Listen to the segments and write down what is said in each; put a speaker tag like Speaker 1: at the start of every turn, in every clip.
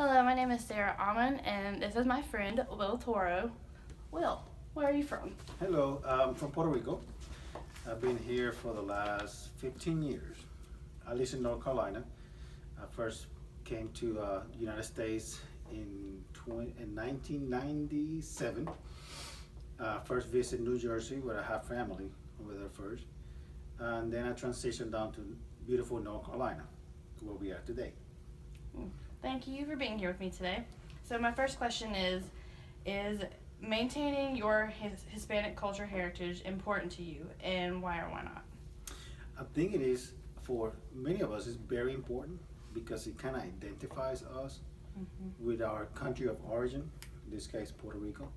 Speaker 1: Hello, my name is Sarah Auman, and this is my friend Will Toro. Will, where are you from?
Speaker 2: Hello, I'm from Puerto Rico. I've been here for the last 15 years. I live in North Carolina. I first came to United States in 1997. First visited New Jersey where I have family over there first. And then I transitioned down to beautiful North Carolina where we are today.
Speaker 1: Thank you for being here with me today. So my first question is maintaining your Hispanic culture heritage important to you, and why or why not?
Speaker 2: I think it is for many of us, it's very important because it kind of identifies us with our country of origin, in this case Puerto Rico.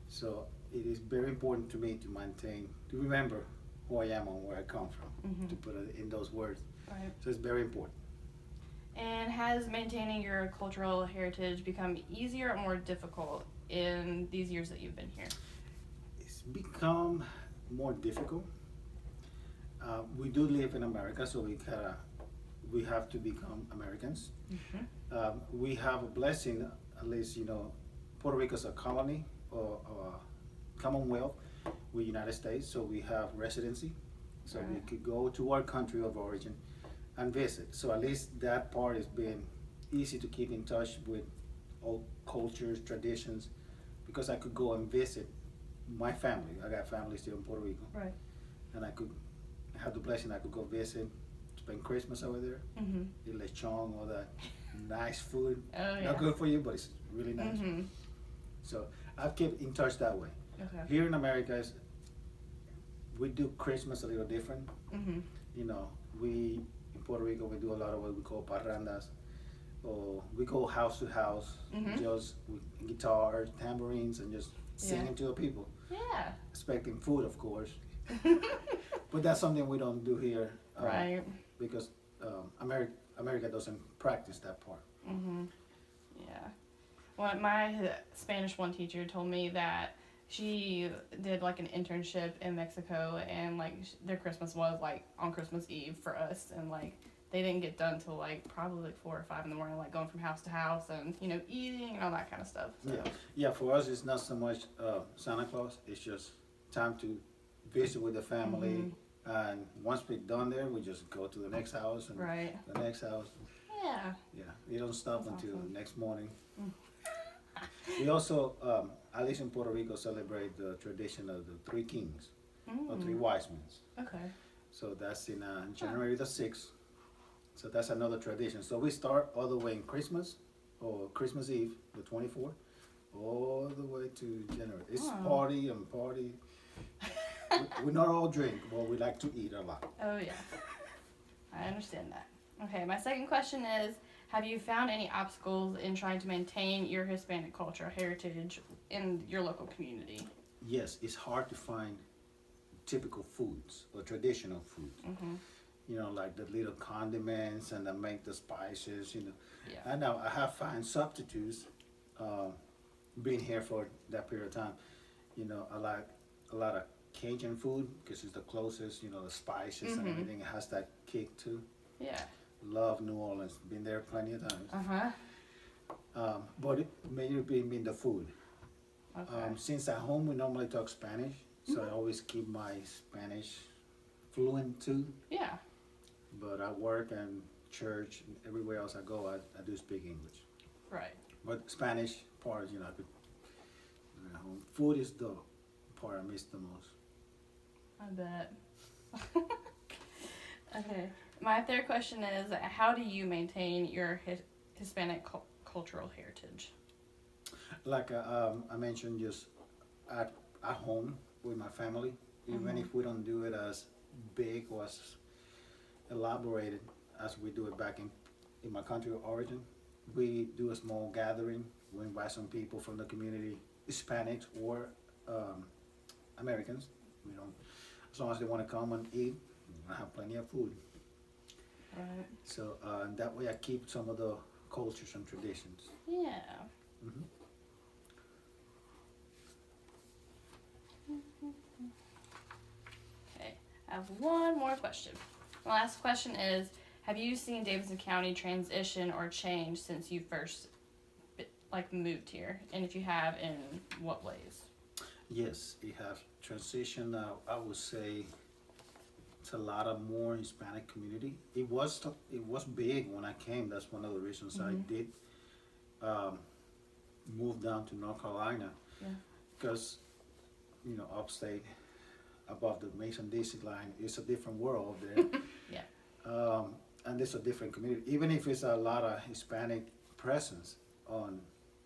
Speaker 2: So it is very important to me to maintain, to remember who I am and where I come from, to put it in those words.
Speaker 1: Right.
Speaker 2: So it's very important.
Speaker 1: And has maintaining your cultural heritage become easier or more difficult in these years that you've been here?
Speaker 2: It's become more difficult. We do live in America, so we have to become Americans. We have a blessing, at least Puerto Rico is a colony or Commonwealth with United States, so we have residency, so we
Speaker 1: Right.
Speaker 2: could go to our country of origin and visit. So at least that part has been easy to keep in touch with all cultures, traditions, because I could go and visit my family. I got family still in Puerto Rico,
Speaker 1: Right.
Speaker 2: and I could have the blessing. I could go visit, spend Christmas over there, eat lechon, all that nice food.
Speaker 1: Oh yeah.
Speaker 2: Not good for you, but it's really nice. So I've kept in touch that way.
Speaker 1: Okay.
Speaker 2: Here in America, we do Christmas a little different. You know, we in Puerto Rico we do a lot of what we call parrandas, or we go house to house, just with guitars, tambourines, and just singing to the people,
Speaker 1: Yeah.
Speaker 2: expecting food, of course. But that's something we don't do here,
Speaker 1: Right.
Speaker 2: because America doesn't practice that part.
Speaker 1: Yeah. Well, my Spanish one teacher told me that she did like an internship in Mexico, and like their Christmas was like on Christmas Eve for us, and like they didn't get done till like probably like 4 or 5 in the morning, like going from house to house and eating and all that kind of stuff. So.
Speaker 2: Yeah. For us, it's not so much Santa Claus. It's just time to visit with the family, and once we're done there, we just go to the next house and
Speaker 1: Right.
Speaker 2: the next house.
Speaker 1: Yeah.
Speaker 2: Yeah, you don't stop
Speaker 1: That's
Speaker 2: until
Speaker 1: awesome.
Speaker 2: the next morning. We also, at least in Puerto Rico, celebrate the tradition of the Three Kings, or Three Wise Men.
Speaker 1: Okay.
Speaker 2: So that's in January the 6th. So that's another tradition. So we start all the way in Christmas, or Christmas Eve, the 24th, all the way to January. It's party and party. We not all drink, but we like to eat a lot.
Speaker 1: Oh yeah. I understand that. Okay, my second question is, have you found any obstacles in trying to maintain your Hispanic culture heritage in your local community?
Speaker 2: Yes, it's hard to find typical foods or traditional foods. Like the little condiments and that make the spices.
Speaker 1: Yeah.
Speaker 2: I know I have found substitutes, uh, being here for that period of time. I like a lot of Cajun food because it's the closest, the spices and everything. It has that kick too.
Speaker 1: Yeah.
Speaker 2: Love New Orleans, been there plenty of times.
Speaker 1: Uh-huh.
Speaker 2: But it mainly being the food.
Speaker 1: Okay.
Speaker 2: Since at home we normally talk Spanish, so I always keep my Spanish fluent too.
Speaker 1: Yeah.
Speaker 2: But at work and church and everywhere else I go, I do speak English.
Speaker 1: Right.
Speaker 2: But Spanish part, I could do at home. Food is the part I miss the most.
Speaker 1: I bet. Okay. My third question is, how do you maintain your Hispanic cultural heritage?
Speaker 2: Like I mentioned, just at home with my family, even if we don't do it as big or as elaborated as we do it back in my country of origin, we do a small gathering. We invite some people from the community, Hispanics or Americans. We don't, as long as they want to come and eat, I have plenty of food.
Speaker 1: Right.
Speaker 2: So that way I keep some of the cultures and traditions.
Speaker 1: Yeah.
Speaker 2: hmm
Speaker 1: Okay. I have one more question. My last question is, have you seen Davidson County transition or change since you first like moved here, and if you have, in what ways?
Speaker 2: Yes, it has transitioned. I would say it's a lot of more Hispanic community. It was big when I came. That's one of the reasons I
Speaker 1: Mhm.
Speaker 2: did um, move down to North Carolina,
Speaker 1: Yeah.
Speaker 2: because upstate above the Mason-Dixie line, it's a different world there.
Speaker 1: Yeah.
Speaker 2: And it's a different community. Even if it's a lot of Hispanic presence on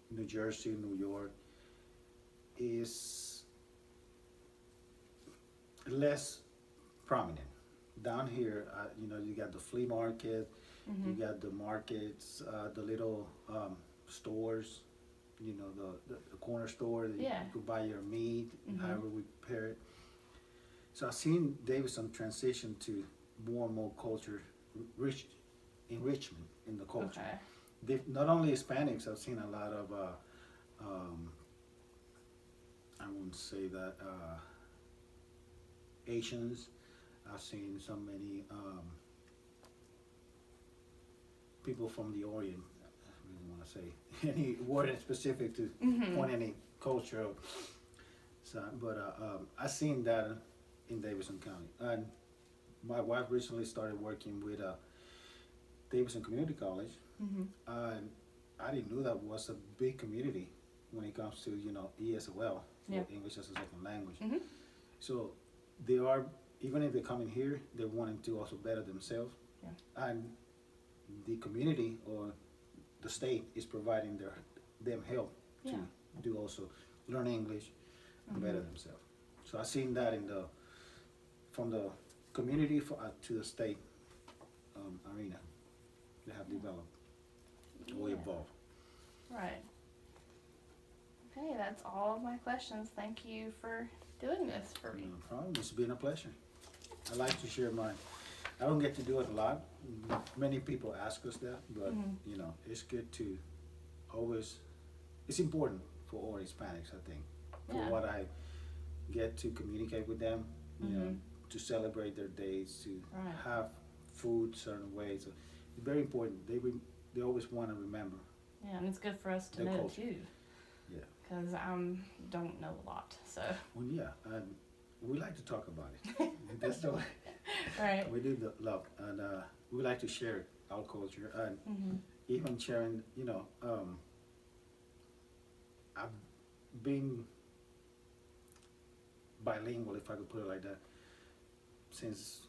Speaker 2: New Jersey, New York, is less prominent. Down here, you got the flea market, you
Speaker 1: Mhm.
Speaker 2: got the markets, the little stores, the corner store that you
Speaker 1: Yeah.
Speaker 2: could buy your meat,
Speaker 1: Mhm.
Speaker 2: however we prepare it. So I've seen Davidson transition to more and more culture, rich enrichment in the culture.
Speaker 1: Okay.
Speaker 2: Not only Hispanics, I've seen a lot of, um, I wouldn't say that, Asians. I've seen so many people from the Orient. I really want to say any word specific to
Speaker 1: Mhm.
Speaker 2: point any culture. So, but I've seen that in Davidson County. And my wife recently started working with Davidson Community College,
Speaker 1: Mhm.
Speaker 2: and I didn't know that was a big community when it comes to ESOL,
Speaker 1: Yeah.
Speaker 2: for English as a second language.
Speaker 1: Mhm.
Speaker 2: So they are, even if they come in here, they're wanting to also better themselves,
Speaker 1: Yeah.
Speaker 2: and the community or the state is providing them help to
Speaker 1: Yeah.
Speaker 2: do also learn English and better
Speaker 1: Mhm.
Speaker 2: themselves. So I've seen that from the community to the state arena, they have developed or
Speaker 1: Yeah.
Speaker 2: evolved.
Speaker 1: Right. Okay, that's all of my questions. Thank you for doing this for me.
Speaker 2: No problem. It's been a pleasure. I like to share mine. I don't get to do it a lot. Many people ask us that, but
Speaker 1: Mhm.
Speaker 2: it's good to always. It's important for all Hispanics, I think, for
Speaker 1: Yeah.
Speaker 2: what I get to communicate with them.
Speaker 1: Mhm.
Speaker 2: To celebrate their days, to
Speaker 1: Right.
Speaker 2: have food certain ways. So it's very important. They always want to remember
Speaker 1: Yeah, and it's good for us to
Speaker 2: their
Speaker 1: know
Speaker 2: culture.
Speaker 1: too,
Speaker 2: Yeah.
Speaker 1: because don't know a lot. So.
Speaker 2: Well, yeah, and we like to talk about it. That's the way
Speaker 1: Right.
Speaker 2: we do the love, and we like to share our culture, and
Speaker 1: Mhm.
Speaker 2: even sharing. I've been bilingual, if I could put it like that, since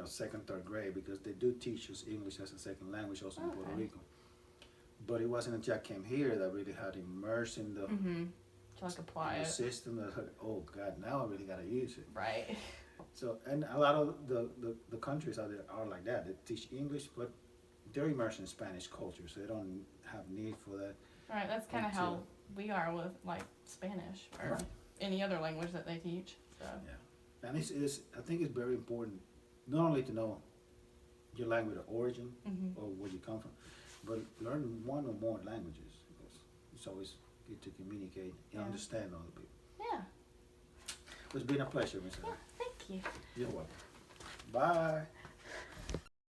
Speaker 2: second, third grade, because they do teach us English as a second language also in Puerto
Speaker 1: Okay.
Speaker 2: Rico. But it wasn't until I came here that I really had immersed in the
Speaker 1: Mhm. To like apply it.
Speaker 2: system. That I thought, oh God, now I really gotta use it.
Speaker 1: Right.
Speaker 2: So, and a lot of the countries out there are like that. They teach English, but they're immersed in Spanish culture, so they don't have need for that.
Speaker 1: Right. That's kind of how we are with like Spanish or
Speaker 2: Right.
Speaker 1: any other language that they teach. So.
Speaker 2: Yeah, and I think it's very important not only to know your language of origin
Speaker 1: Mhm.
Speaker 2: or where you come from, but learn one or more languages, because it's always good to communicate and
Speaker 1: Yeah.
Speaker 2: understand other people.
Speaker 1: Yeah.
Speaker 2: It's been a pleasure, Miss
Speaker 1: Yeah.
Speaker 2: Heather.
Speaker 1: Thank you.
Speaker 2: You're welcome. Bye.